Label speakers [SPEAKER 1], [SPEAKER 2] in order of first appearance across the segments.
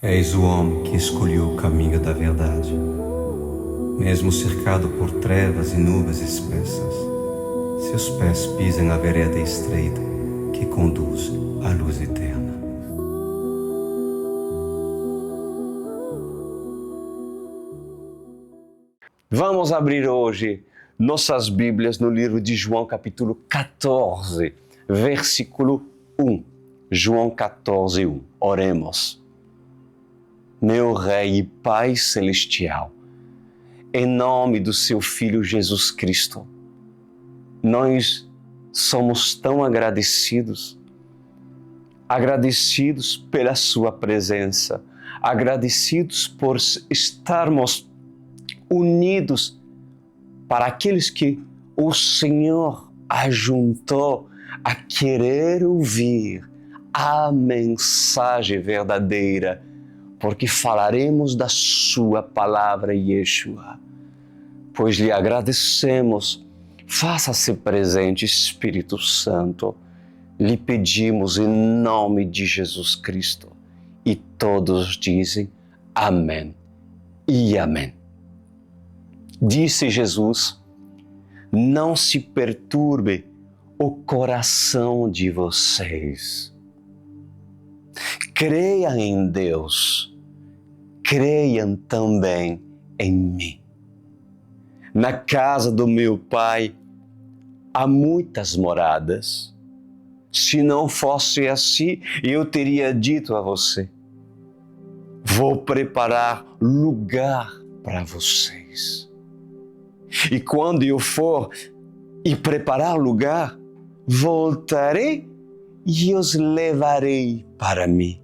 [SPEAKER 1] És o homem que escolheu o caminho da verdade, mesmo cercado por trevas e nuvens espessas. Seus pés pisam a vereda estreita que conduz à luz eterna.
[SPEAKER 2] Vamos abrir hoje nossas Bíblias no livro de João, capítulo 14, versículo 1. João 14, 1. Oremos. Meu Rei e Pai Celestial, em nome do Seu Filho Jesus Cristo, nós somos tão agradecidos pela Sua presença, agradecidos por estarmos unidos para aqueles que o Senhor ajuntou a querer ouvir a mensagem verdadeira, porque falaremos da Sua palavra, Yeshua. Pois lhe agradecemos, faça-se presente, Espírito Santo. Lhe pedimos em nome de Jesus Cristo. E todos dizem amém e amém. Disse Jesus: não se perturbe o coração de vocês. Creiam em Deus, creiam também em mim. Na casa do meu Pai há muitas moradas. Se não fosse assim, eu teria dito a você: vou preparar lugar para vocês. E quando eu for e preparar lugar, voltarei e os levarei para mim,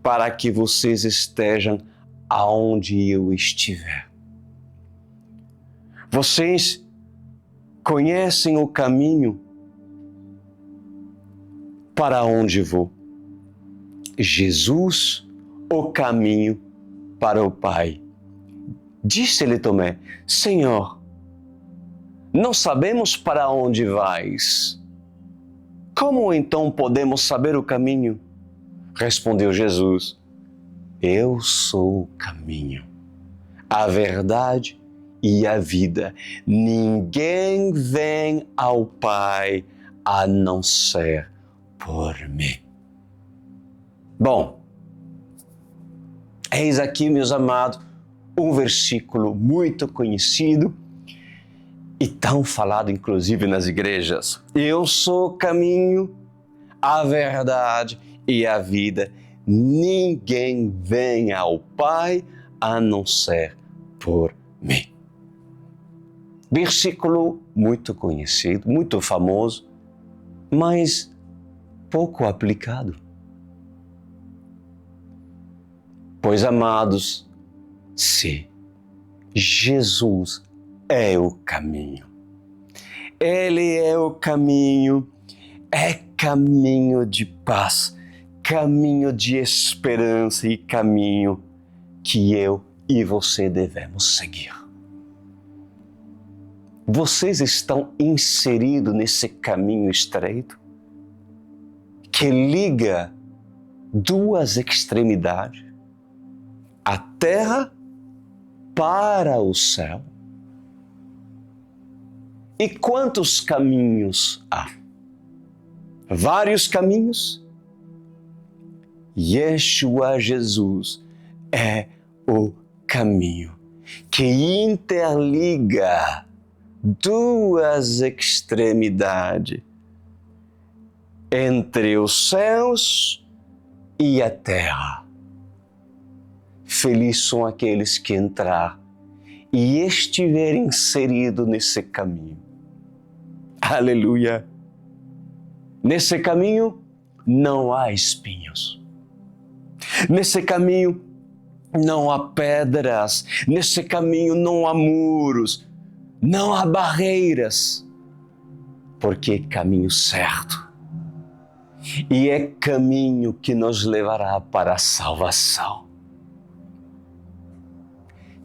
[SPEAKER 2] para que vocês estejam aonde eu estiver. Vocês conhecem o caminho para onde vou. Jesus, o caminho para o Pai. Disse-lhe Tomé: Senhor, não sabemos para onde vais. Como então podemos saber o caminho? Respondeu Jesus: eu sou o caminho, a verdade e a vida. Ninguém vem ao Pai a não ser por mim. Bom, eis aqui, meus amados, um versículo muito conhecido e tão falado, inclusive, nas igrejas. Eu sou o caminho, a verdade e a vida. Ninguém vem ao Pai a não ser por mim. Versículo muito conhecido, muito famoso, mas pouco aplicado. Pois, amados, se Jesus é o caminho, Ele é o caminho, é caminho de paz, caminho de esperança e caminho que eu e você devemos seguir. Vocês estão inseridos nesse caminho estreito que liga duas extremidades, a terra para o céu. E quantos caminhos há? Vários caminhos. Yeshua, Jesus, é o caminho que interliga duas extremidades entre os céus e a terra. Felizes são aqueles que entrar e estiverem inseridos nesse caminho. Aleluia! Nesse caminho não há espinhos. Nesse caminho não há pedras. Nesse caminho não há muros. Não há barreiras. Porque é caminho certo. E é caminho que nos levará para a salvação.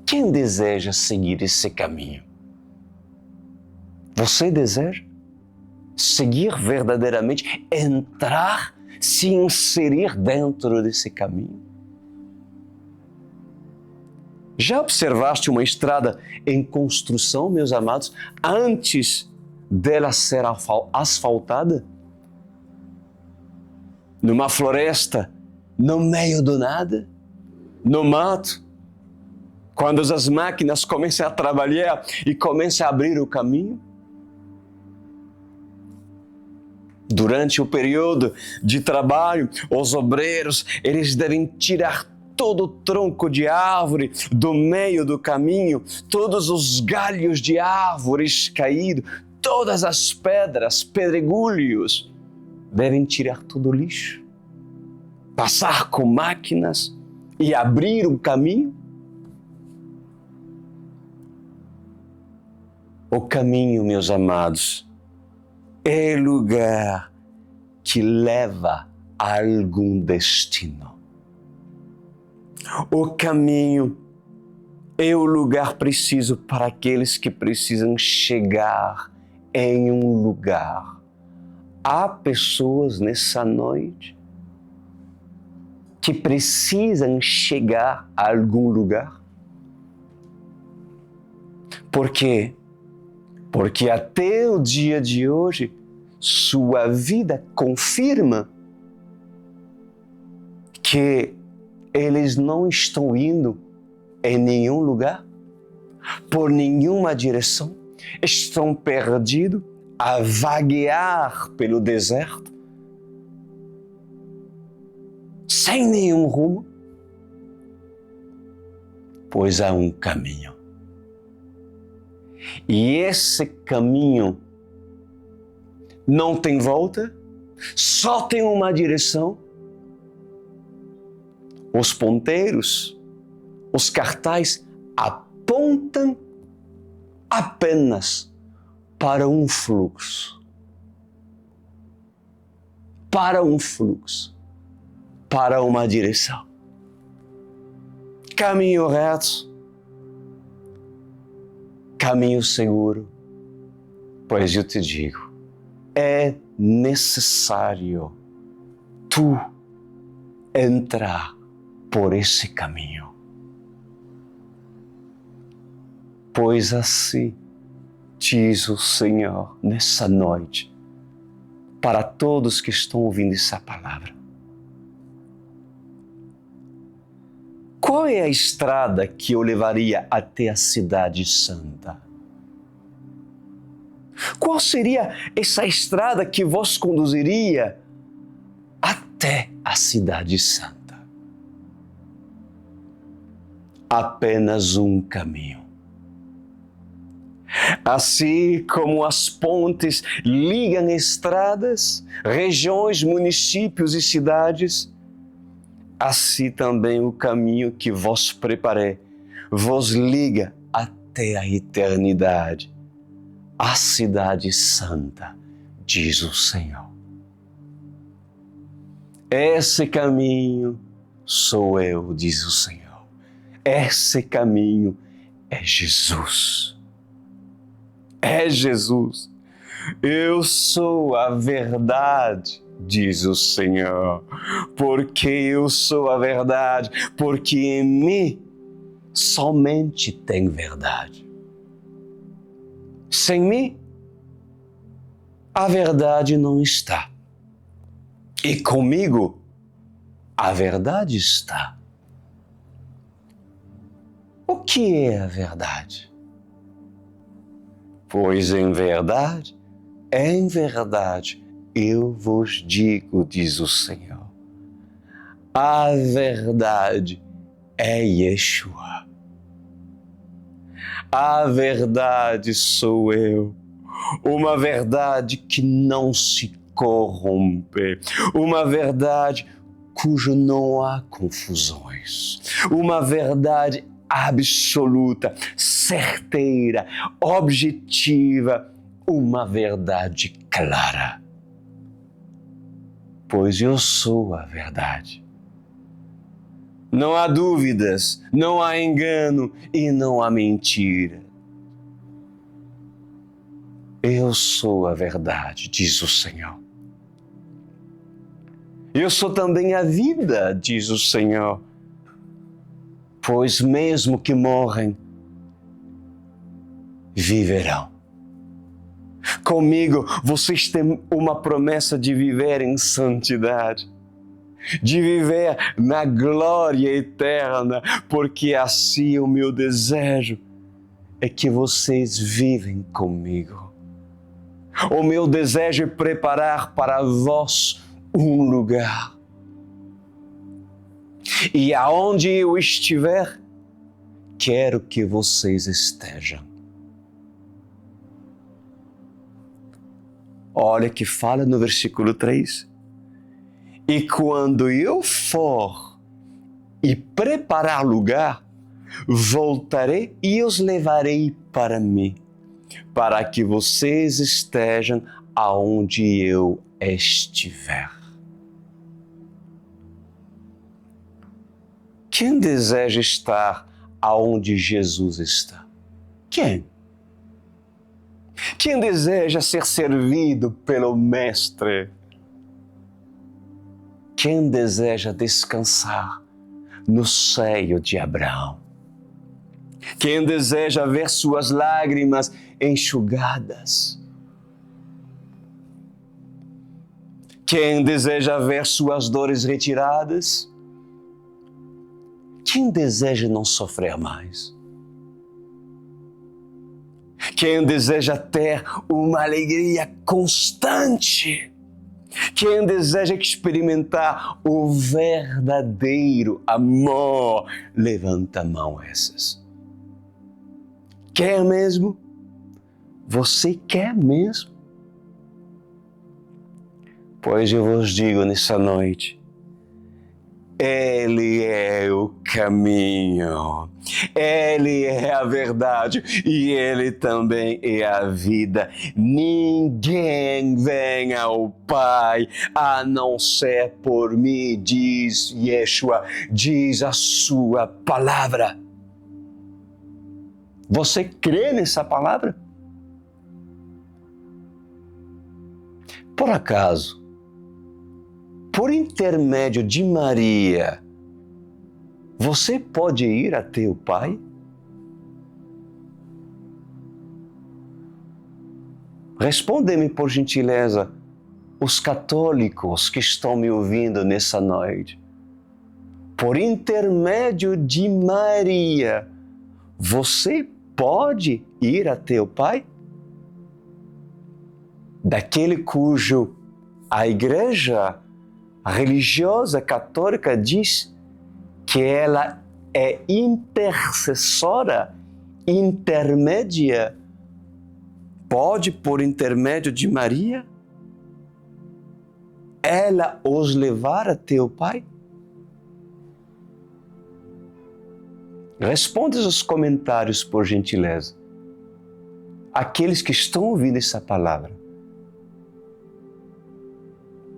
[SPEAKER 2] Quem deseja seguir esse caminho? Você deseja seguir verdadeiramente, entrar, se inserir dentro desse caminho? Já observaste uma estrada em construção, meus amados, antes dela ser asfaltada? Numa floresta, no meio do nada, no mato, quando as máquinas começam a trabalhar e começam a abrir o caminho? Durante o período de trabalho, os obreiros, eles devem tirar todo o tronco de árvore do meio do caminho, todos os galhos de árvores caídos, todas as pedras, pedregulhos, devem tirar todo o lixo, passar com máquinas e abrir um caminho. O caminho, meus amados, é lugar que leva a algum destino. O caminho é o lugar preciso para aqueles que precisam chegar em um lugar. Há pessoas nessa noite que precisam chegar a algum lugar. Por quê? Porque até o dia de hoje, sua vida confirma que eles não estão indo em nenhum lugar, por nenhuma direção, estão perdidos a vaguear pelo deserto, sem nenhum rumo, pois há um caminho. E esse caminho não tem volta, só tem uma direção. Os ponteiros, os cartazes apontam apenas para um fluxo. Para um fluxo. Para uma direção. Caminho reto. Caminho seguro. Pois eu te digo, é necessário tu entrar por esse caminho. Pois assim diz o Senhor nessa noite para todos que estão ouvindo essa palavra. Qual é a estrada que eu levaria até a cidade santa? Qual seria essa estrada que vos conduziria até a cidade santa? Apenas um caminho. Assim como as pontes ligam estradas, regiões, municípios e cidades, assim também o caminho que vos preparei vos liga até a eternidade, a cidade santa, diz o Senhor. Esse caminho sou eu, diz o Senhor. Esse caminho é Jesus. É Jesus. Eu sou a verdade, diz o Senhor. Porque eu sou a verdade, porque em mim somente tem verdade. Sem mim, a verdade não está. E comigo, a verdade está. O que é a verdade? Pois em verdade, eu vos digo, diz o Senhor, a verdade é Yeshua. A verdade sou eu, uma verdade que não se corrompe, uma verdade cujo não há confusões, uma verdade absoluta, certeira, objetiva, uma verdade clara. Pois eu sou a verdade. Não há dúvidas, não há engano e não há mentira. Eu sou a verdade, diz o Senhor. Eu sou também a vida, diz o Senhor. pois mesmo que morrem, viverão. Comigo, vocês têm uma promessa de viver em santidade, de viver na glória eterna, porque assim o meu desejo é que vocês vivem comigo. O meu desejo é preparar para vós um lugar. E aonde eu estiver, quero que vocês estejam. Olha que fala no versículo 3. E quando eu for e preparar lugar, voltarei e os levarei para mim, para que vocês estejam aonde eu estiver. Quem deseja estar aonde Jesus está? Quem? Quem deseja ser servido pelo Mestre? Quem deseja descansar no seio de Abraão? Quem deseja ver suas lágrimas enxugadas? Quem deseja ver suas dores retiradas? Quem deseja não sofrer mais? Quem deseja ter uma alegria constante? Quem deseja experimentar o verdadeiro amor? Levanta a mão essas. Quer mesmo? Você quer mesmo? Pois eu vos digo nessa noite, Ele é o caminho, Ele é a verdade e Ele também é a vida. Ninguém vem ao Pai a não ser por mim, diz Yeshua, diz a sua palavra. Você crê nessa palavra? Por acaso, por intermédio de Maria, você pode ir até o Pai? Respondem-me, por gentileza, os católicos que estão me ouvindo nessa noite. Por intermédio de Maria, você pode ir até o Pai? Daquele cujo a Igreja religiosa católica diz que ela é intercessora, intermédia, pode, por intermédio de Maria, ela os levar até o Pai? Responde os comentários, por gentileza. Aqueles que estão ouvindo essa palavra.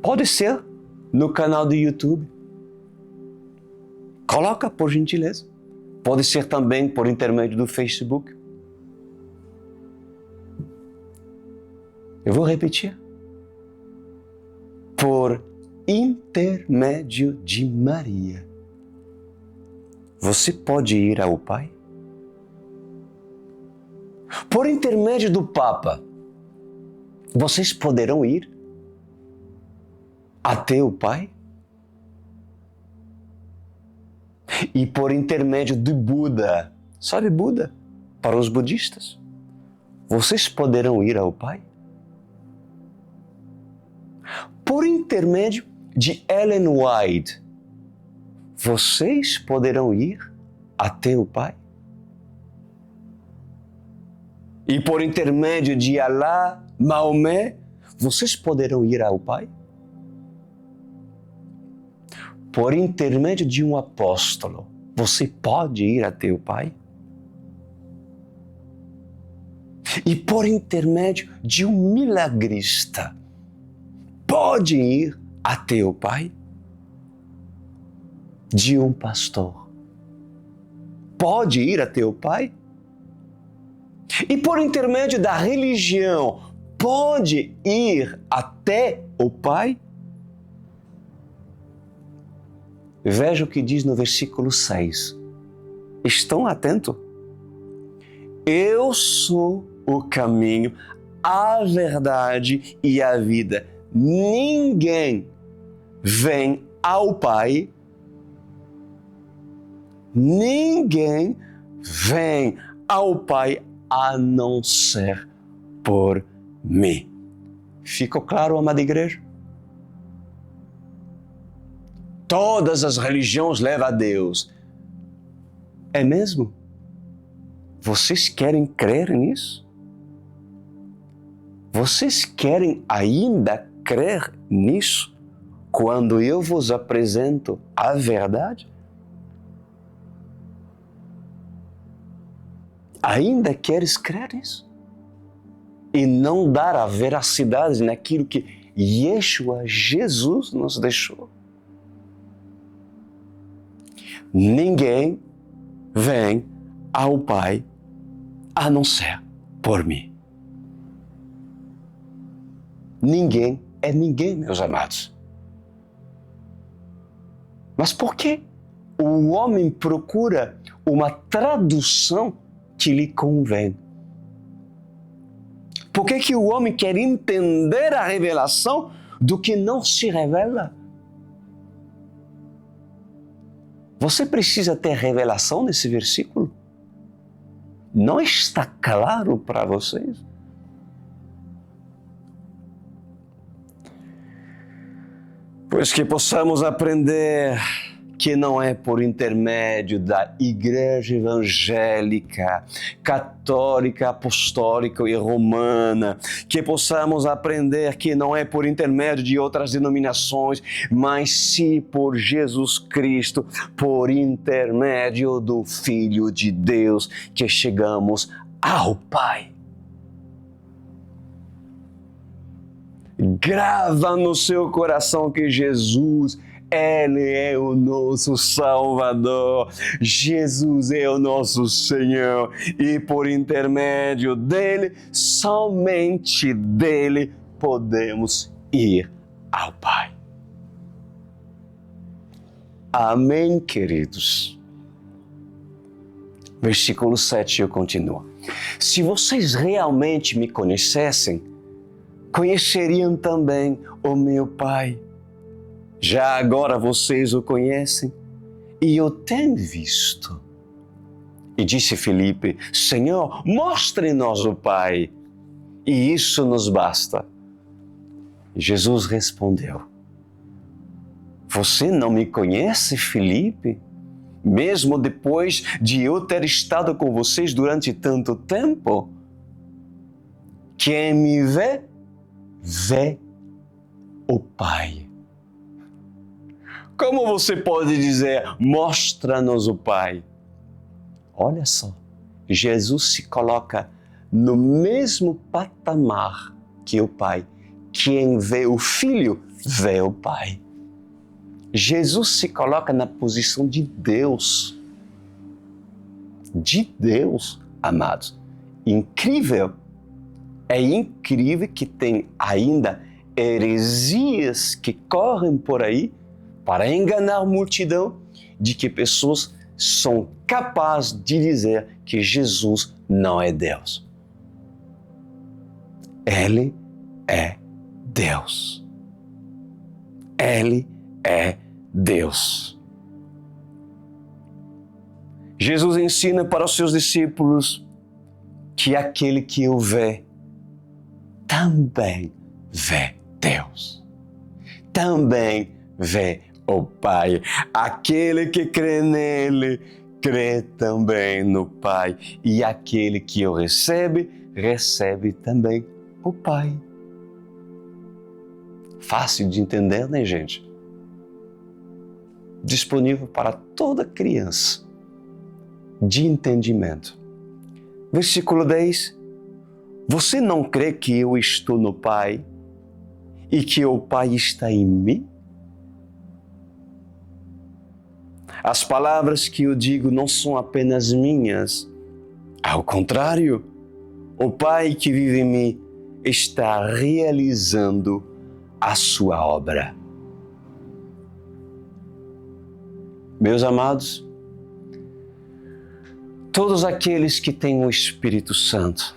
[SPEAKER 2] Pode ser no canal do YouTube. Coloca, por gentileza. Pode ser também por intermédio do Facebook. Eu vou repetir. Por intermédio de Maria, você pode ir ao Pai? Por intermédio do Papa, vocês poderão ir até o Pai? E por intermédio de Buda, sabe Buda? Para os budistas, vocês poderão ir ao Pai? Por intermédio de Ellen White, vocês poderão ir até o Pai? E por intermédio de Alá, Maomé, vocês poderão ir ao Pai? Por intermédio de um apóstolo, você pode ir até o Pai? E por intermédio de um milagrista, pode ir até o Pai? De um pastor, pode ir até o Pai? E por intermédio da religião, pode ir até o Pai? Veja o que diz no versículo 6. Estão atentos? Eu sou o caminho, a verdade e a vida. Ninguém vem ao Pai. Ninguém vem ao Pai a não ser por mim. Ficou claro, amada igreja? Todas as religiões levam a Deus. É mesmo? Vocês querem crer nisso? Vocês querem ainda crer nisso quando eu vos apresento a verdade? Ainda queres crer nisso? E não dar a veracidade naquilo que Yeshua, Jesus, nos deixou? Ninguém vem ao Pai a não ser por mim. Ninguém é ninguém, meus amados. Mas por que o homem procura uma tradução que lhe convém? Por que o homem quer entender a revelação do que não se revela? Você precisa ter revelação nesse versículo? Não está claro para vocês? Pois que possamos aprender que não é por intermédio da Igreja Evangélica, Católica, Apostólica e Romana, que possamos aprender que não é por intermédio de outras denominações, mas sim por Jesus Cristo, por intermédio do Filho de Deus, que chegamos ao Pai. Grava no seu coração que Jesus, Ele é o nosso Salvador, Jesus é o nosso Senhor e por intermédio dEle, somente dEle, podemos ir ao Pai. Amém, queridos? Versículo 7, eu continuo. Se vocês realmente me conhecessem, conheceriam também o meu Pai. Já agora vocês o conhecem e o têm visto. E disse Filipe: Senhor, mostre-nos o Pai, e isso nos basta. Jesus respondeu: Você não me conhece, Filipe? Mesmo depois de eu ter estado com vocês durante tanto tempo? Quem me vê, vê o Pai. Como você pode dizer, mostra-nos o Pai? Olha só, Jesus se coloca no mesmo patamar que o Pai. Quem vê o Filho, vê o Pai. Jesus se coloca na posição de Deus. De Deus, amados. Incrível. É incrível que tem ainda heresias que correm por aí para enganar a multidão de que pessoas são capazes de dizer que Jesus não é Deus. Ele é Deus. Ele é Deus. Jesus ensina para os seus discípulos que aquele que o vê também vê Deus. Também vê o Pai. Aquele que crê nele, crê também no Pai. E aquele que o recebe, recebe também o Pai. Fácil de entender, né, gente? Disponível para toda criança de entendimento. Versículo 10. Você não crê que eu estou no Pai e que o Pai está em mim? As palavras que eu digo não são apenas minhas. Ao contrário, o Pai que vive em mim está realizando a sua obra. Meus amados, Todos aqueles que têm o Espírito Santo,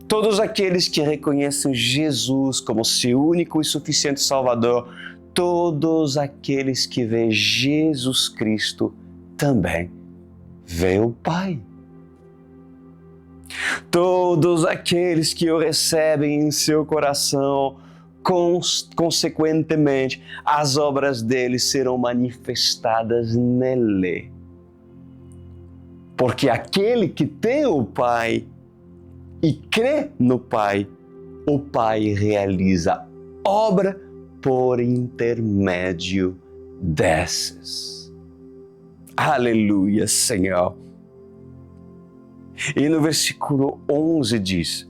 [SPEAKER 2] todos aqueles que reconhecem Jesus como seu único e suficiente Salvador, todos aqueles que veem Jesus Cristo também veem o Pai. Todos aqueles que o recebem em seu coração, consequentemente, as obras dele serão manifestadas nele. Porque aquele que tem o Pai e crê no Pai, o Pai realiza obra por intermédio desses. Aleluia, Senhor! E no versículo 11 diz: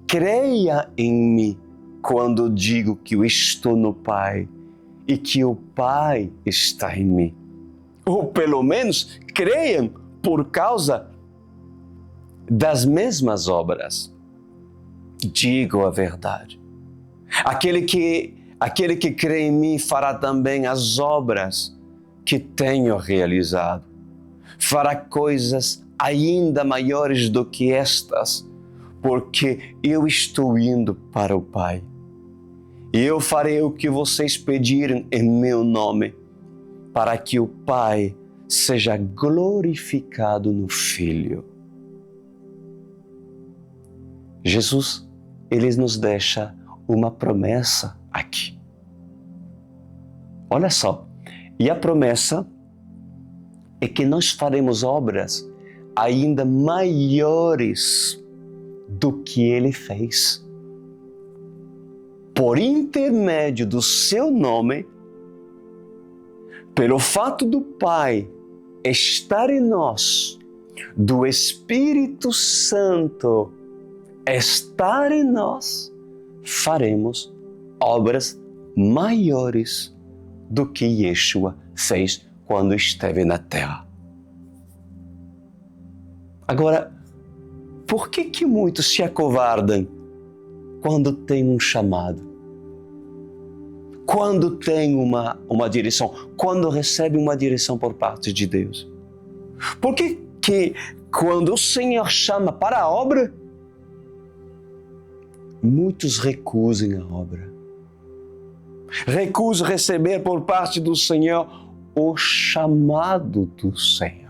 [SPEAKER 2] creia em mim quando digo que eu estou no Pai e que o Pai está em mim. Ou pelo menos creiam por causa das mesmas obras. Digo a verdade. Aquele que crê em mim fará também as obras que tenho realizado. Fará coisas ainda maiores do que estas, porque eu estou indo para o Pai. E eu farei o que vocês pedirem em meu nome, para que o Pai seja glorificado no Filho. Jesus, ele nos deixa uma promessa aqui. Olha só, e a promessa é que nós faremos obras ainda maiores do que ele fez. Por intermédio do seu nome, pelo fato do Pai estar em nós, do Espírito Santo estar em nós, faremos obras maiores do que Yeshua fez quando esteve na terra. Agora, por que muitos se acovardam quando tem um chamado? Quando tem uma direção? Quando recebe uma direção por parte de Deus? Por que quando o Senhor chama para a obra, muitos recusam a obra? Recusam receber por parte do Senhor o chamado do Senhor.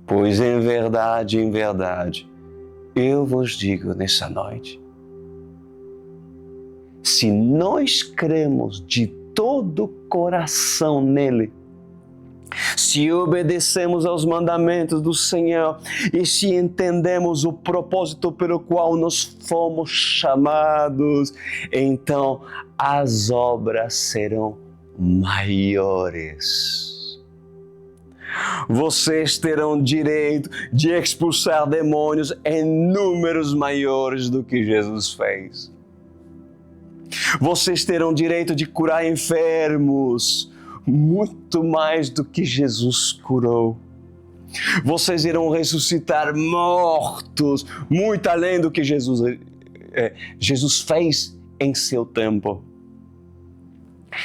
[SPEAKER 2] Pois em verdade, eu vos digo nessa noite, se nós cremos de todo o coração nele, se obedecemos aos mandamentos do Senhor e se entendemos o propósito pelo qual nós fomos chamados, então as obras serão maiores. Vocês terão direito de expulsar demônios em números maiores do que Jesus fez. Vocês terão direito de curar enfermos, muito mais do que Jesus curou. Vocês irão ressuscitar mortos, muito além do que Jesus fez em seu tempo.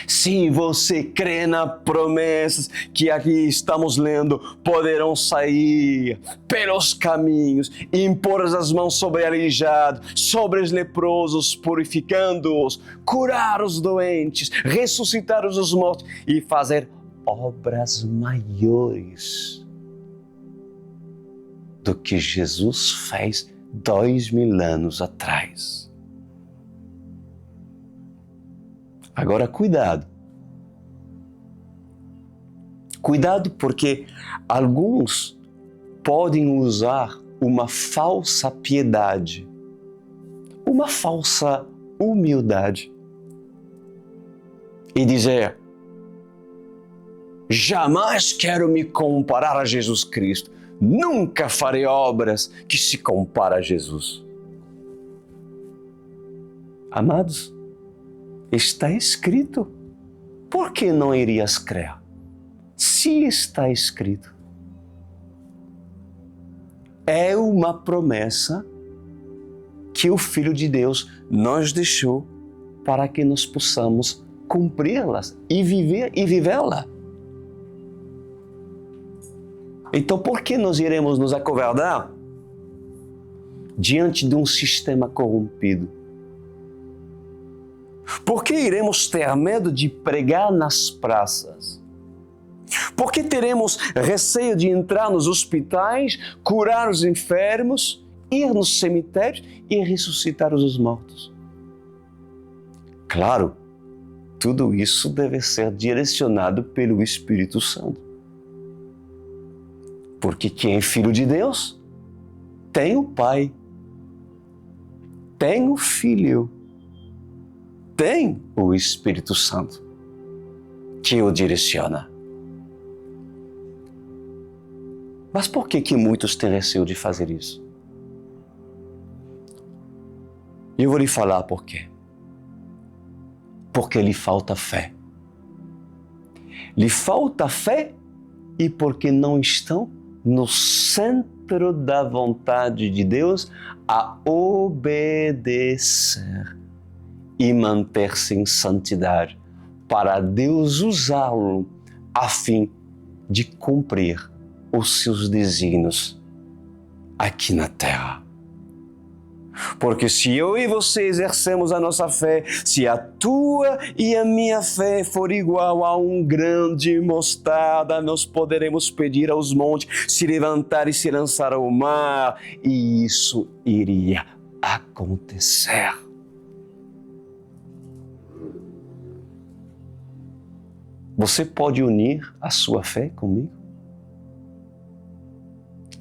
[SPEAKER 2] Se você crê nas promessas que aqui estamos lendo, poderão sair pelos caminhos, impor as mãos sobre aleijados, sobre os leprosos, purificando-os, curar os doentes, ressuscitar os mortos e fazer obras maiores do que Jesus fez 2000 anos atrás. Agora, cuidado. Cuidado, porque alguns podem usar uma falsa piedade, uma falsa humildade e dizer: jamais quero me comparar a Jesus Cristo, nunca farei obras que se comparem a Jesus. Amados, está escrito. Por que não irias crer? Se está escrito. É uma promessa que o Filho de Deus nos deixou para que nós possamos cumpri-las e vivê-la. Então, por que nós iremos nos acovardar diante de um sistema corrompido? Por que iremos ter medo de pregar nas praças? Por que teremos receio de entrar nos hospitais, curar os enfermos, ir nos cemitérios e ressuscitar os mortos? Claro, tudo isso deve ser direcionado pelo Espírito Santo. Porque quem é filho de Deus tem o Pai, tem o Filho, tem o Espírito Santo que o direciona. Mas por que muitos têm receio de fazer isso? Eu vou lhe falar por quê. Porque lhe falta fé. Lhe falta fé e porque não estão no centro da vontade de Deus a obedecer e manter-se em santidade para Deus usá-lo a fim de cumprir os seus desígnios aqui na terra. Porque se eu e você exercemos a nossa fé, se a tua e a minha fé for igual a um grão de mostarda, nós poderemos pedir aos montes se levantar e se lançar ao mar, e isso iria acontecer. Você pode unir a sua fé comigo?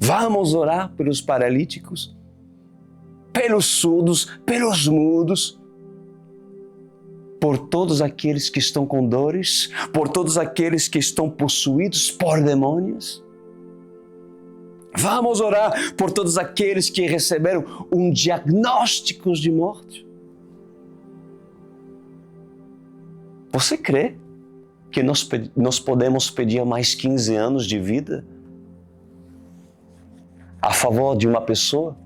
[SPEAKER 2] Vamos orar pelos paralíticos, pelos surdos, pelos mudos, por todos aqueles que estão com dores, por todos aqueles que estão possuídos por demônios. Vamos orar por todos aqueles que receberam um diagnóstico de morte. Você crê que nós podemos pedir mais 15 anos de vida a favor de uma pessoa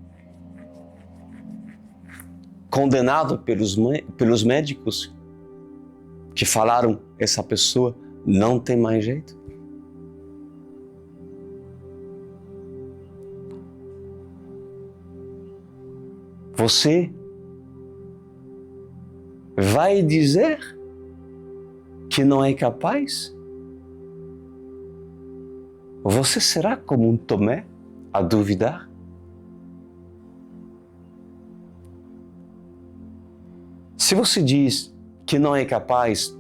[SPEAKER 2] condenado pelos médicos que falaram essa pessoa não tem mais jeito? Você vai dizer que não é capaz? Você será como um Tomé a duvidar? Se você diz que não é capaz,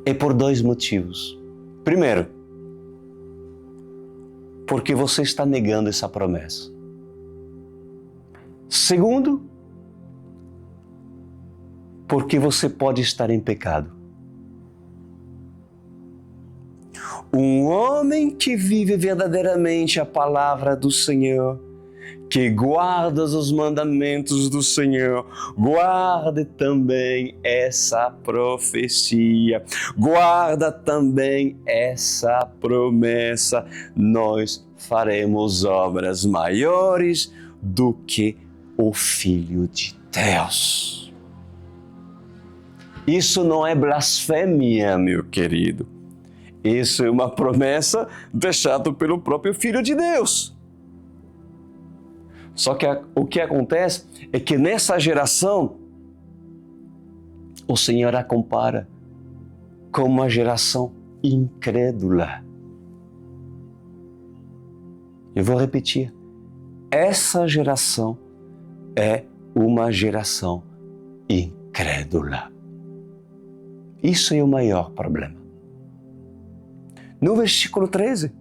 [SPEAKER 2] é por 2 motivos. Primeiro, porque você está negando essa promessa. Segundo, porque você pode estar em pecado. Um homem que vive verdadeiramente a palavra do Senhor, que guarda os mandamentos do Senhor, guarde também essa profecia, guarda também essa promessa. Nós faremos obras maiores do que o Filho de Deus. Isso não é blasfêmia, meu querido. Isso é uma promessa deixada pelo próprio Filho de Deus. Só que o que acontece é que nessa geração, o Senhor a compara com uma geração incrédula. Eu vou repetir. Essa geração é uma geração incrédula. Isso é o maior problema. No versículo 13,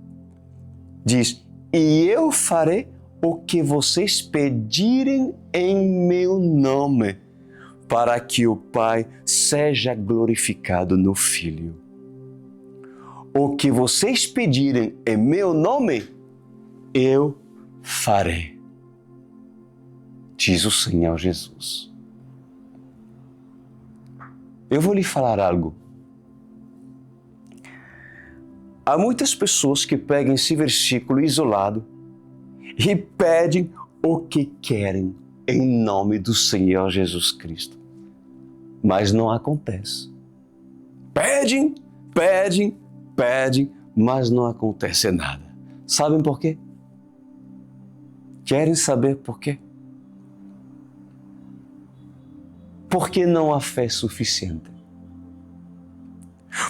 [SPEAKER 2] diz: e eu farei o que vocês pedirem em meu nome, para que o Pai seja glorificado no Filho. O que vocês pedirem em meu nome, eu farei, diz o Senhor Jesus. Eu vou lhe falar algo. Há muitas pessoas que pegam esse versículo isolado e pedem o que querem em nome do Senhor Jesus Cristo. Mas não acontece. Pedem, mas não acontece nada. Sabem por quê? Querem saber por quê? Porque não há fé suficiente.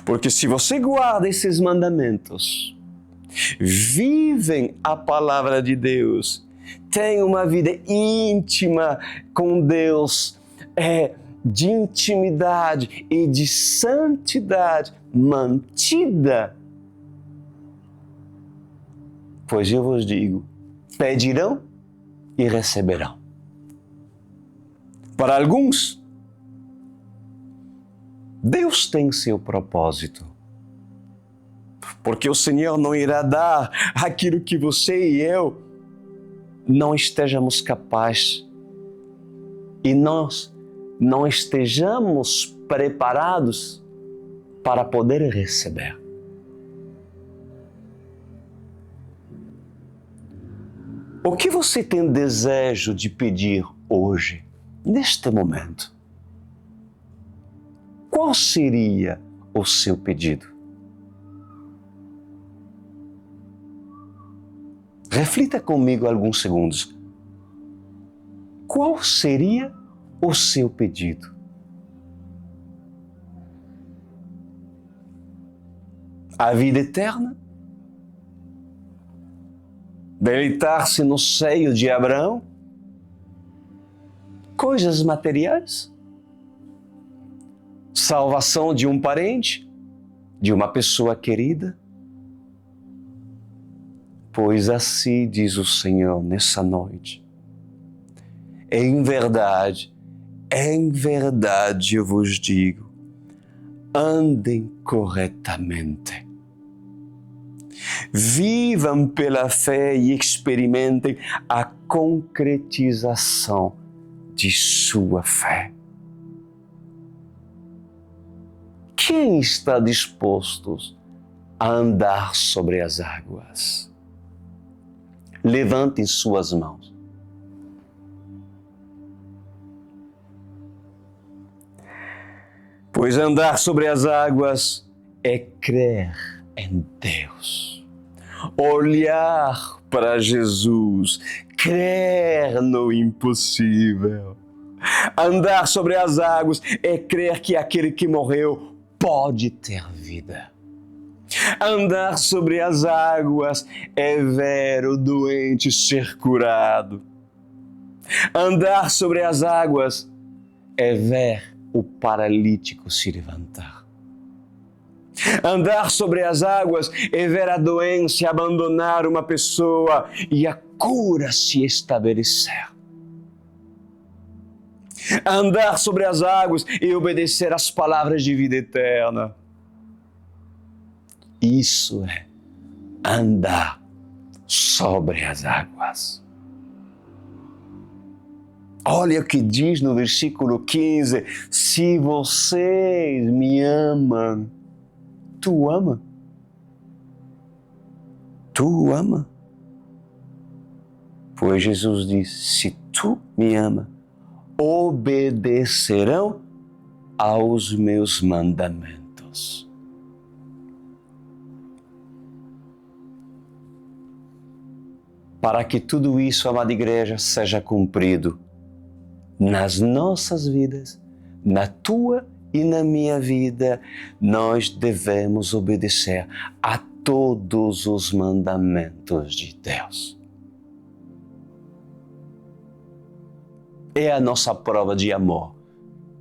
[SPEAKER 2] Porque se você guarda esses mandamentos, vivem a palavra de Deus, tem uma vida íntima com Deus, de intimidade e de santidade mantida, pois eu vos digo, pedirão e receberão. Para alguns, Deus tem seu propósito, porque o Senhor não irá dar aquilo que você e eu não estejamos capazes e nós não estejamos preparados para poder receber. O que você tem desejo de pedir hoje, neste momento? Qual seria o seu pedido? Reflita comigo alguns segundos. Qual seria o seu pedido? A vida eterna? Deleitar-se no seio de Abraão? Coisas materiais? Salvação de um parente? De uma pessoa querida? Pois assim diz o Senhor nessa noite. Em verdade eu vos digo, andem corretamente. Vivam pela fé e experimentem a concretização de sua fé. Quem está disposto a andar sobre as águas? Levantem suas mãos. Pois andar sobre as águas é crer em Deus, olhar para Jesus, crer no impossível. Andar sobre as águas é crer que aquele que morreu pode ter vida. Andar sobre as águas é ver o doente ser curado. Andar sobre as águas é ver o paralítico se levantar. Andar sobre as águas é ver a doença abandonar uma pessoa e a cura se estabelecer. Andar sobre as águas e obedecer às palavras de vida eterna. Isso é andar sobre as águas. Olha o que diz no versículo 15: se vocês me amam, tu ama? Tu ama? Pois Jesus diz, se tu me ama, obedecerão aos meus mandamentos. Para que tudo isso, amada igreja, seja cumprido nas nossas vidas, na tua e na minha vida, nós devemos obedecer a todos os mandamentos de Deus. É a nossa prova de amor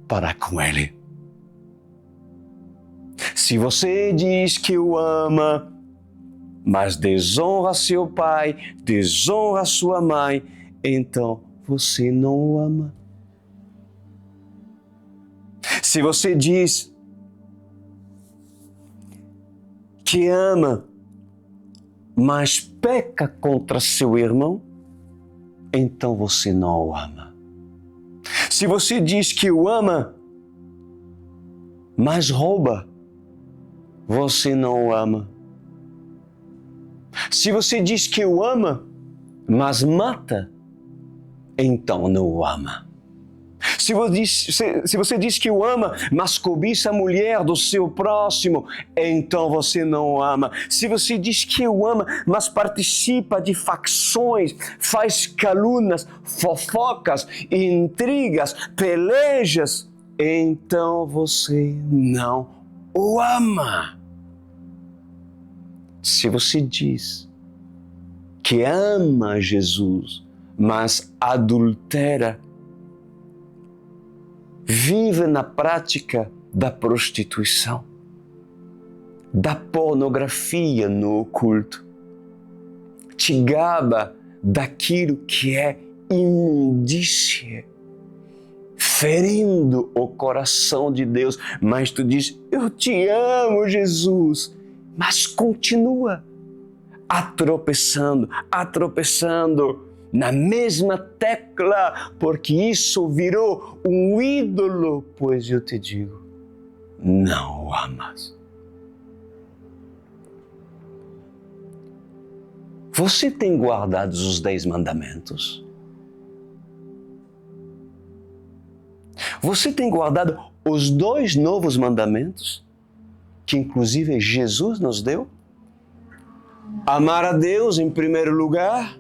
[SPEAKER 2] para com Ele. Se você diz que o ama, mas desonra seu pai, desonra sua mãe, então você não o ama. Se você diz que ama, mas peca contra seu irmão, então você não o ama. Se você diz que o ama, mas rouba, você não o ama. Se você diz que o ama, mas mata, então não o ama. Se você diz que o ama, mas cobiça a mulher do seu próximo, então você não o ama. Se você diz que o ama, mas participa de facções, faz calúnias, fofocas, intrigas, pelejas, então você não o ama. Se você diz que ama Jesus, mas adultera, vive na prática da prostituição, da pornografia no oculto, te gaba daquilo que é imundícia, ferindo o coração de Deus, mas tu diz, eu te amo, Jesus, mas continua tropeçando na mesma tecla, porque isso virou um ídolo, pois eu te digo, não o amas. Você tem guardado os 10 mandamentos? Você tem guardado os 2 novos mandamentos, que inclusive Jesus nos deu? Amar a Deus em primeiro lugar,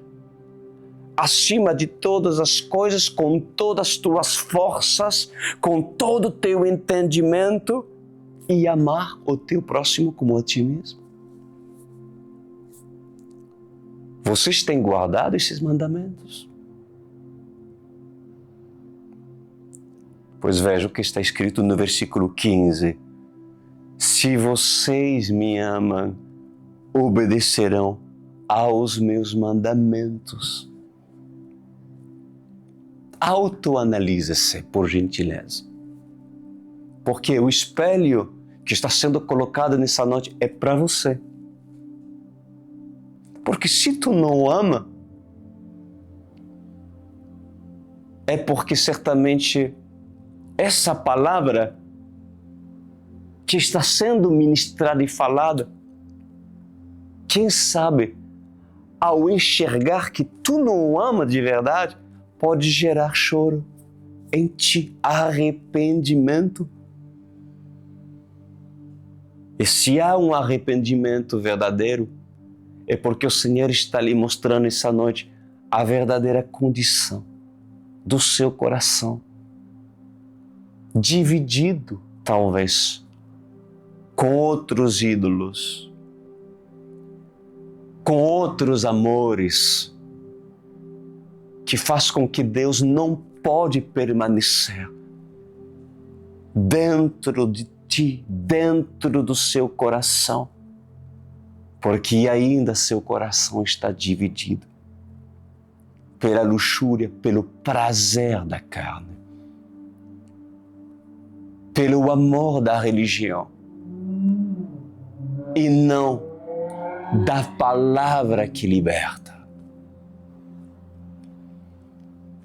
[SPEAKER 2] acima de todas as coisas, com todas as tuas forças, com todo o teu entendimento, e amar o teu próximo como a ti mesmo. Vocês têm guardado esses mandamentos? Pois veja o que está escrito no versículo 15. Se vocês me amam, obedecerão aos meus mandamentos. Autoanalise-se, por gentileza. Porque o espelho que está sendo colocado nessa noite é para você. Porque se tu não ama, é porque certamente essa palavra que está sendo ministrada e falada, quem sabe, ao enxergar que tu não o ama de verdade, pode gerar choro em ti, arrependimento. E se há um arrependimento verdadeiro, é porque o Senhor está lhe mostrando essa noite a verdadeira condição do seu coração, dividido, talvez, com outros ídolos, com outros amores, que faz com que Deus não pode permanecer dentro de ti, dentro do seu coração, porque ainda seu coração está dividido pela luxúria, pelo prazer da carne, pelo amor da religião e não da palavra que liberta.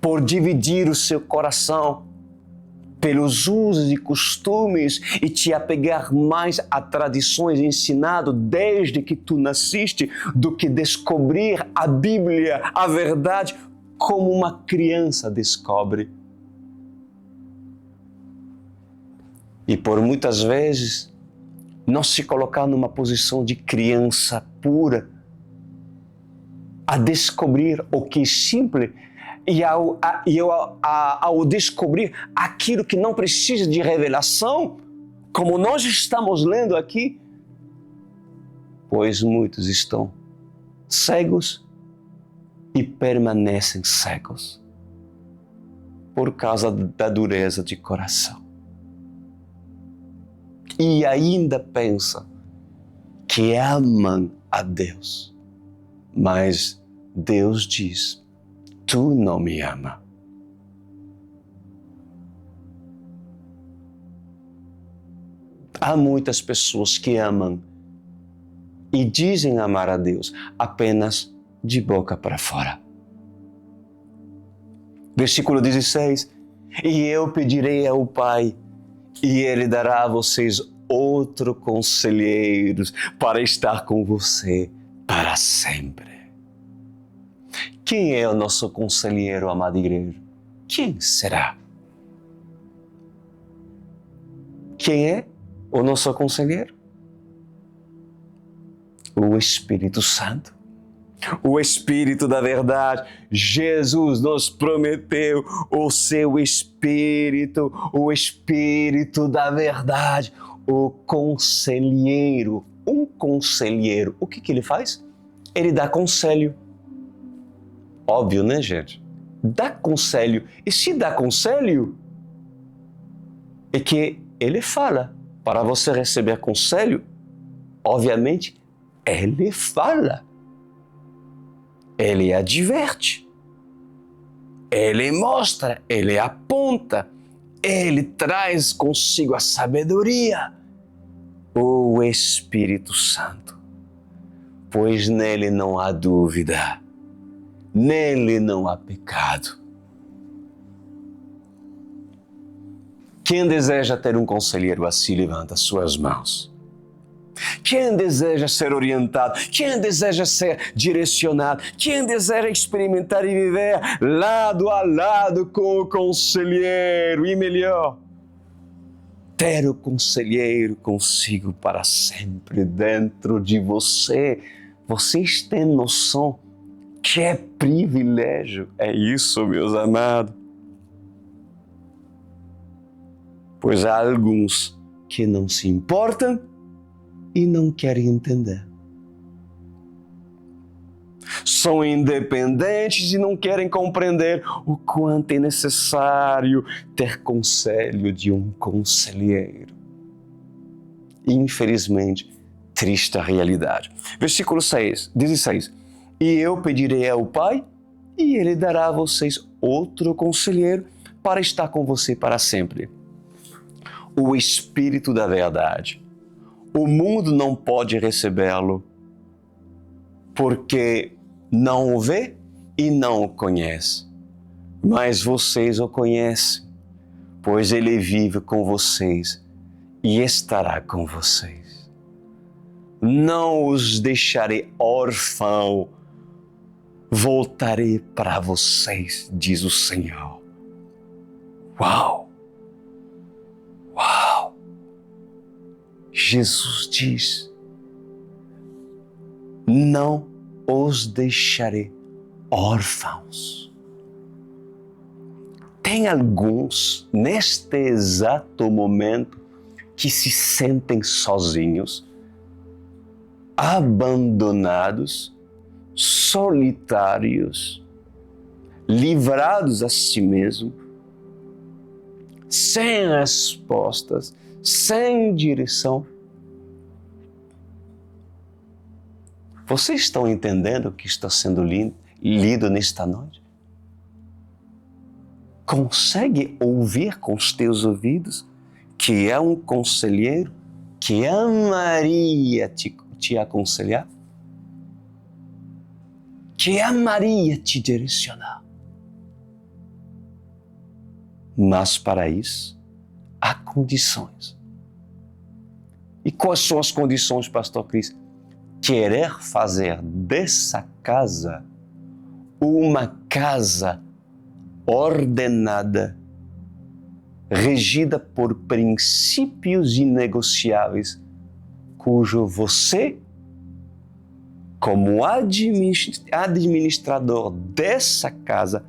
[SPEAKER 2] Por dividir o seu coração pelos usos e costumes e te apegar mais a tradições ensinadas desde que tu nasciste do que descobrir a Bíblia, a verdade, como uma criança descobre. E por muitas vezes não se colocar numa posição de criança pura, a descobrir o que é simples e ao descobrir aquilo que não precisa de revelação, como nós estamos lendo aqui, pois muitos estão cegos e permanecem cegos por causa da dureza de coração. E ainda pensa que amam a Deus, mas Deus diz, tu não me amas. Há muitas pessoas que amam e dizem amar a Deus apenas de boca para fora. Versículo 16, e eu pedirei ao Pai, e Ele dará a vocês outro conselheiro para estar com você para sempre. Quem é o nosso conselheiro, amada igreja? Quem será? Quem é o nosso conselheiro? O Espírito Santo. O Espírito da verdade. Jesus nos prometeu o seu Espírito, o Espírito da verdade, o conselheiro. Um conselheiro, o que ele faz? Ele dá conselho. Óbvio, né, gente? Dá conselho. E se dá conselho, é que ele fala. Para você receber conselho, obviamente, ele fala. Ele adverte, ele mostra, ele aponta, ele traz consigo a sabedoria, o Espírito Santo, pois nele não há dúvida, nele não há pecado. Quem deseja ter um conselheiro assim, levanta suas mãos. Quem deseja ser orientado, quem deseja ser direcionado, quem deseja experimentar e viver lado a lado com o conselheiro, e melhor, ter o conselheiro consigo para sempre dentro de você. Vocês têm noção que é privilégio? É isso, meus amados. Pois há alguns que não se importam e não querem entender. São independentes e não querem compreender o quanto é necessário ter conselho de um conselheiro. Infelizmente, triste a realidade. Versículo 16. E eu pedirei ao Pai, e Ele dará a vocês outro conselheiro para estar com você para sempre. O Espírito da verdade. O mundo não pode recebê-lo porque não o vê e não o conhece. Mas vocês o conhecem, pois ele vive com vocês e estará com vocês. Não os deixarei órfãos, voltarei para vocês, diz o Senhor. Uau! Uau! Jesus diz, não os deixarei órfãos. Tem alguns, neste exato momento, que se sentem sozinhos, abandonados, solitários, livrados a si mesmos, sem respostas, sem direção. Vocês estão entendendo o que está sendo lido nesta noite? Consegue ouvir com os teus ouvidos que é um conselheiro que amaria te aconselhar? Que amaria te direcionar? Mas para isso, há condições. E quais são as condições, Pastor Cris? Querer fazer dessa casa uma casa ordenada, regida por princípios inegociáveis, cujo você, como administrador dessa casa,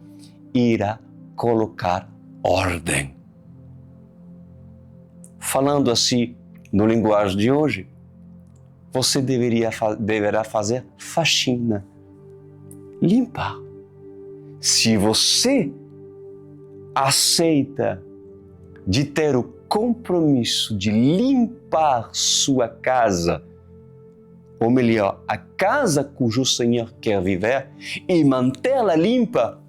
[SPEAKER 2] irá colocar ordem. Falando assim, no linguagem de hoje, você deverá fazer faxina, limpar. Se você aceita de ter o compromisso de limpar sua casa, ou melhor, a casa cujo Senhor quer viver, e mantê-la limpa,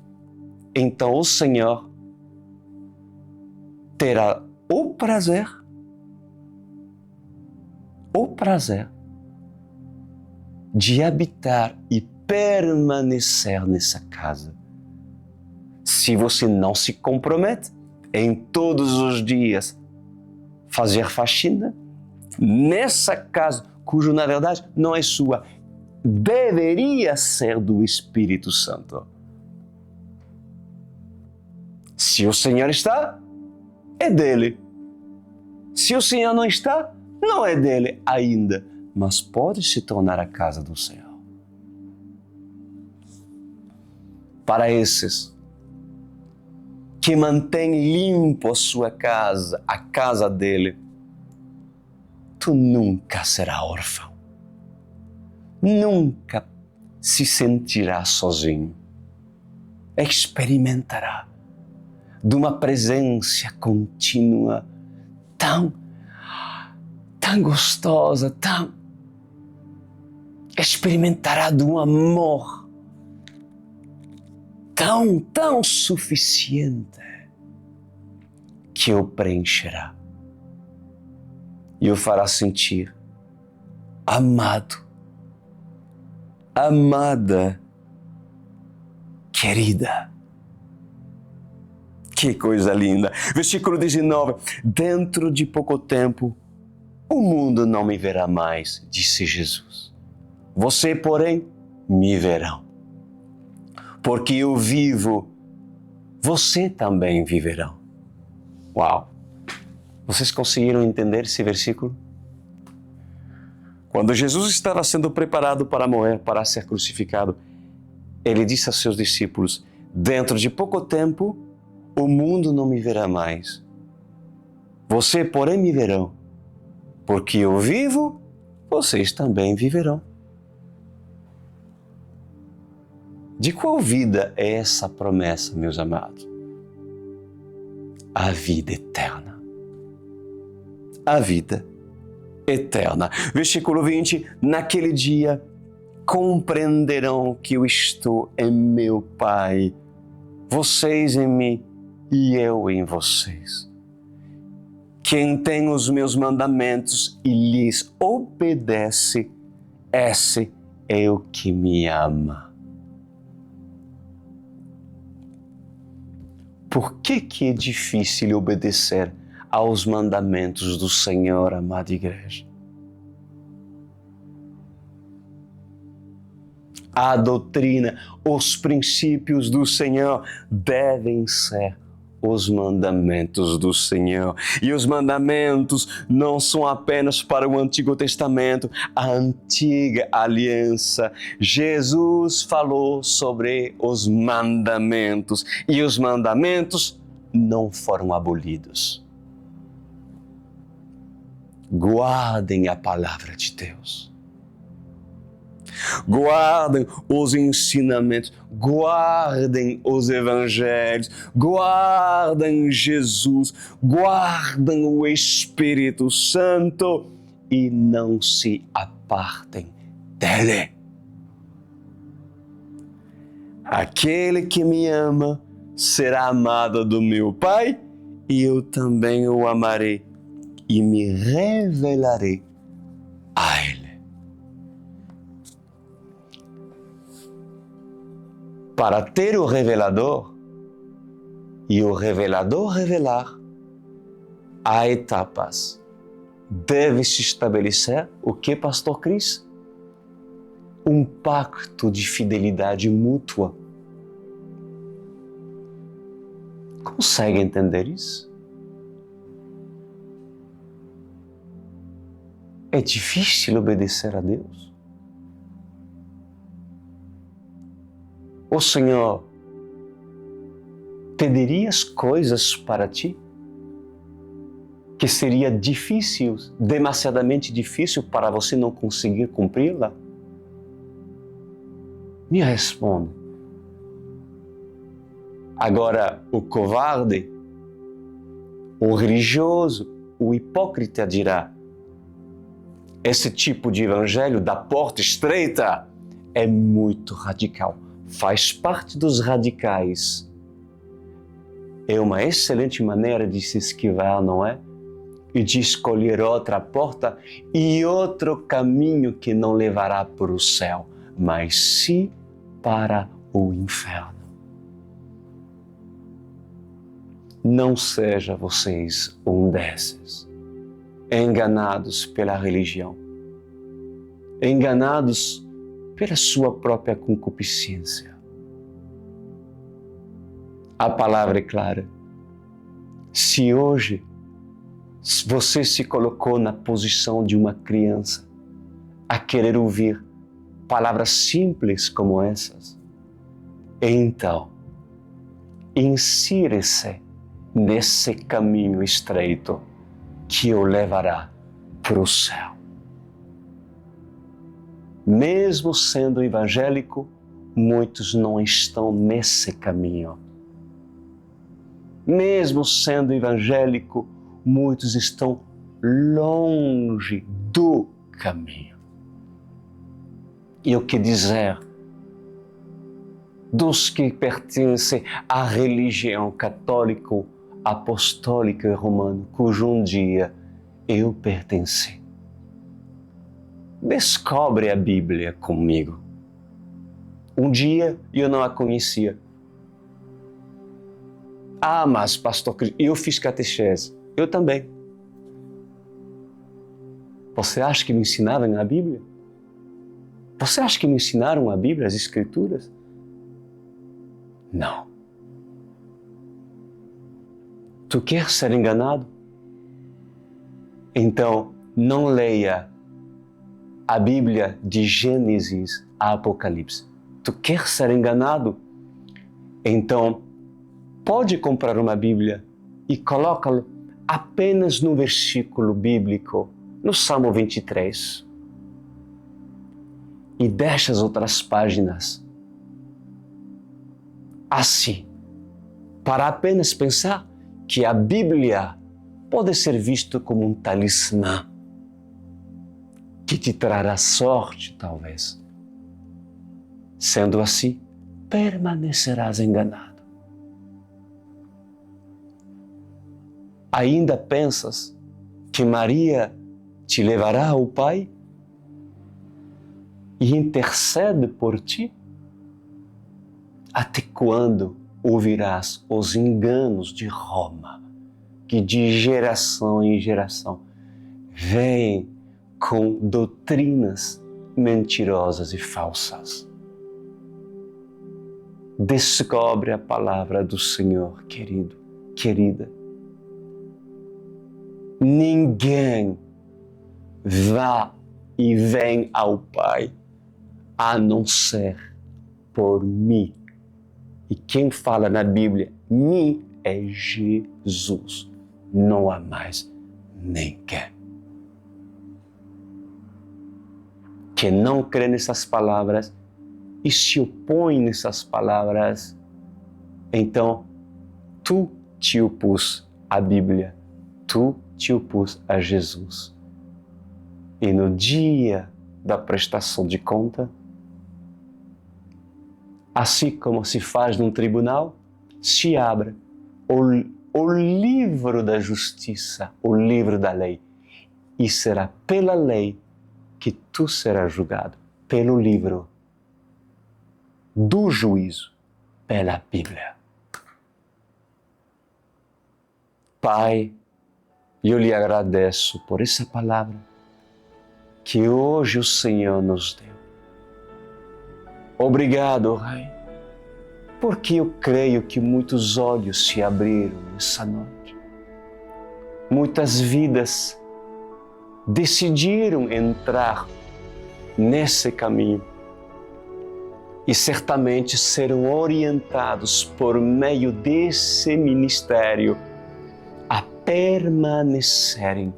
[SPEAKER 2] então o Senhor terá o prazer de habitar e permanecer nessa casa. Se você não se compromete em todos os dias fazer faxina nessa casa, cujo na verdade não é sua, deveria ser do Espírito Santo. Se o Senhor está, é dele. Se o Senhor não está, não é dele ainda, mas pode se tornar a casa do Senhor. Para esses que mantém limpo a sua casa, a casa dele, tu nunca serás órfão. Nunca se sentirá sozinho. Experimentará de uma presença contínua tão gostosa, experimentará de um amor tão suficiente que o preencherá e o fará sentir amado, amada, querida. Que coisa linda! Versículo 19. Dentro de pouco tempo, o mundo não me verá mais, disse Jesus. Você, porém, me verão. Porque eu vivo, você também viverão. Uau! Vocês conseguiram entender esse versículo? Quando Jesus estava sendo preparado para morrer, para ser crucificado, ele disse a seus discípulos: dentro de pouco tempo, o mundo não me verá mais. Você, porém, me verão. Porque eu vivo, vocês também viverão. De qual vida é essa promessa, meus amados? A vida eterna. A vida eterna. Versículo 20. Naquele dia compreenderão que eu estou em meu Pai, vocês em mim e eu em vocês. Quem tem os meus mandamentos e lhes obedece, esse é o que me ama. Por que é difícil obedecer aos mandamentos do Senhor, amada igreja? A doutrina, os princípios do Senhor devem ser os mandamentos do Senhor. E os mandamentos não são apenas para o Antigo Testamento, a antiga aliança. Jesus falou sobre os mandamentos e os mandamentos não foram abolidos. Guardem a palavra de Deus. Guardem os ensinamentos, guardem os evangelhos, guardem Jesus, guardem o Espírito Santo e não se apartem dele. Aquele que me ama será amado do meu Pai e eu também o amarei e me revelarei a ele. Para ter o revelador e o revelador revelar, há etapas. Deve-se estabelecer o que, Pastor Cris? Um pacto de fidelidade mútua. Consegue entender isso? É difícil obedecer a Deus? O Senhor pediria as coisas para ti que seria difícil, demasiadamente difícil para você não conseguir cumpri-la? Me responda. Agora, o covarde, o religioso, o hipócrita dirá: esse tipo de evangelho da porta estreita é muito radical. Faz parte dos radicais. É uma excelente maneira de se esquivar, não é? E de escolher outra porta e outro caminho que não levará para o céu, mas sim para o inferno. Não seja vocês um desses, enganados pela religião, enganados pela sua própria concupiscência. A palavra é clara. Se hoje você se colocou na posição de uma criança a querer ouvir palavras simples como essas, então, insira-se nesse caminho estreito que o levará para o céu. Mesmo sendo evangélico, muitos não estão nesse caminho. Mesmo sendo evangélico, muitos estão longe do caminho. E o que dizer dos que pertencem à religião católica, apostólica e romana, cujo um dia eu pertenci? Descobre a Bíblia comigo. Um dia eu não a conhecia. Ah, mas pastor Cris, eu fiz catequese. Eu também. Você acha que me ensinaram a Bíblia? Você acha que me ensinaram a Bíblia, as Escrituras? Não. Tu quer ser enganado? Então, não leia a Bíblia de Gênesis a Apocalipse. Tu quer ser enganado? Então, pode comprar uma Bíblia e coloca-lo apenas no versículo bíblico, no Salmo 23. E deixa as outras páginas assim, para apenas pensar que a Bíblia pode ser vista como um talismã que te trará sorte, talvez. Sendo assim, permanecerás enganado. Ainda pensas que Maria te levará ao Pai e intercede por ti? Até quando ouvirás os enganos de Roma, que de geração em geração vêm com doutrinas mentirosas e falsas? Descobre a palavra do Senhor, querido, querida. Ninguém vá e vem ao Pai a não ser por mim. E quem fala na Bíblia, mim, é Jesus. Não há mais ninguém. Quem não crê nessas palavras e se opõe nessas palavras, então tu te opus à Bíblia, tu te opus a Jesus. E no dia da prestação de conta, assim como se faz num tribunal, se abre o livro da justiça, o livro da lei, e será pela lei que tu serás julgado, pelo livro do juízo, pela Bíblia. Pai, eu lhe agradeço por essa palavra que hoje o Senhor nos deu. Obrigado, Pai, porque eu creio que muitos olhos se abriram nessa noite. Muitas vidas decidiram entrar nesse caminho e certamente serão orientados por meio desse ministério a permanecerem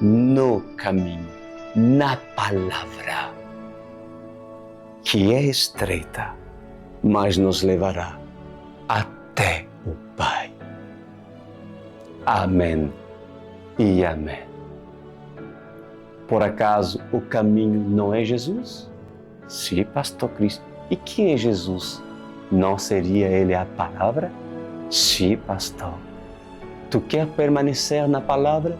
[SPEAKER 2] no caminho, na palavra, que é estreita, mas nos levará até o Pai. Amém e amém. Por acaso o caminho não é Jesus? Sim, pastor Cris. E quem é Jesus? Não seria Ele a palavra? Sim, pastor. Tu quer permanecer na palavra?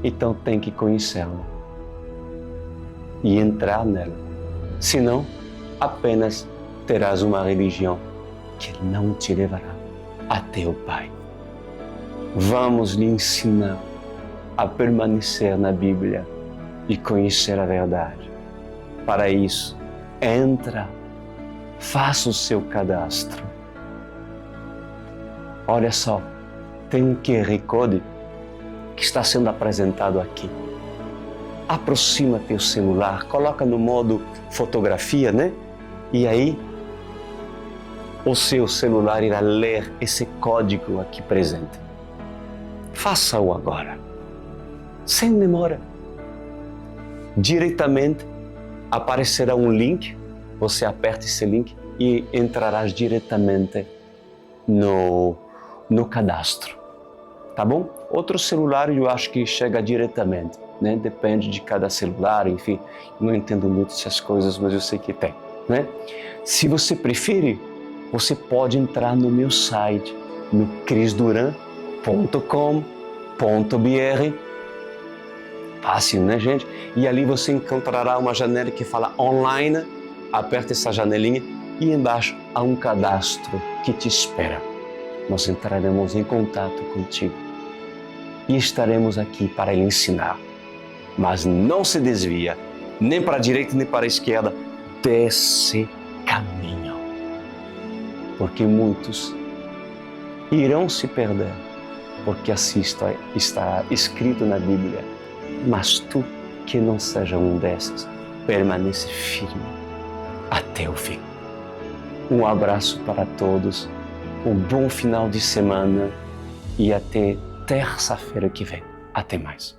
[SPEAKER 2] Então tem que conhecê-la e entrar nela. Senão, apenas terás uma religião que não te levará até o Pai. Vamos lhe ensinar a permanecer na Bíblia e conhecer a verdade. Para isso, entra, faça o seu cadastro. Olha só, tem um QR Code que está sendo apresentado aqui. Aproxima teu celular, coloca no modo fotografia, né? E aí o seu celular irá ler esse código aqui presente. Faça-o agora, sem demora. Diretamente aparecerá um link, você aperta esse link e entrarás diretamente no cadastro, tá bom? Outro celular eu acho que chega diretamente, né? Depende de cada celular, enfim, não entendo muito essas coisas, mas eu sei que tem, né? Se você preferir, você pode entrar no meu site, no crisduran.com.br. Fácil, né, gente? E ali você encontrará uma janela que fala online, aperta essa janelinha e embaixo há um cadastro que te espera. Nós entraremos em contato contigo e estaremos aqui para lhe ensinar. Mas não se desvia, nem para a direita nem para a esquerda, desse caminho. Porque muitos irão se perder, porque assim está escrito na Bíblia. Mas tu, que não seja um desses, permanece firme até o fim. Um abraço para todos, um bom final de semana e até terça-feira que vem. Até mais.